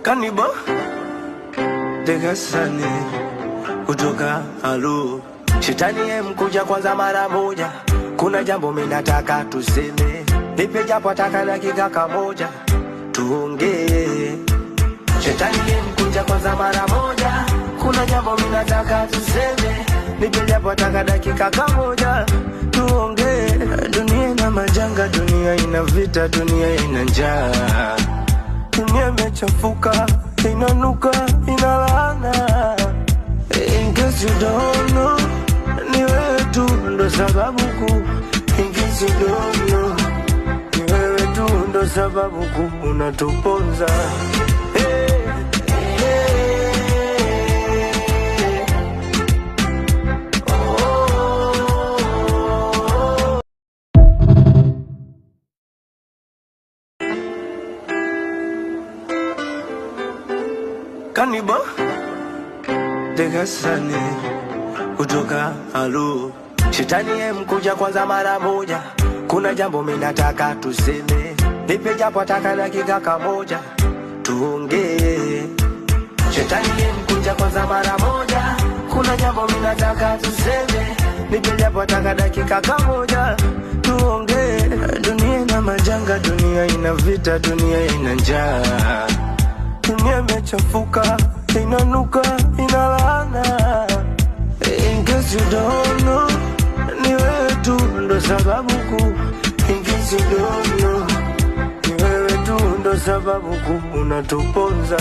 Kanibo Degasani kutoka Halu. Shetani mkuja kwanza mara moja, kuna jambo mimi nataka tuseme. Nipe japo ataka dakika kamoja tuongee. Shetani mkuja kwanza mara moja, kuna jambo mimi nataka tuseme. Nipe japo ataka dakika kamoja tuongee. Dunia ina majanga, dunia ina vita, dunia ina njaa. Dunia imechafuka, inanuka, inalaana. In case you don't know, ni wewe tu ndo sababu kuu. In case you don't know, ni wewe tu ndo sababu kuu unatuponza. Kanibo Degasani kutoka Halu. Shetani mkuja kwanza mara moja, kuna jambo mimi nataka tuseme. Nipe japo ataka dakika kamoja tuongee. Shetani mkuja kwanza mara moja, kuna jambo mimi nataka tuseme. Nipe japo ataka dakika kamoja tuongee. Dunia ina majanga, dunia ina vita, dunia ina njaa. Dunia imechafuka, inanuka, inalaana. In case you don't know, ni wewe tu ndo sababu kuu. In case you don't know, ni wewe tu ndo sababu kuu unatuponza.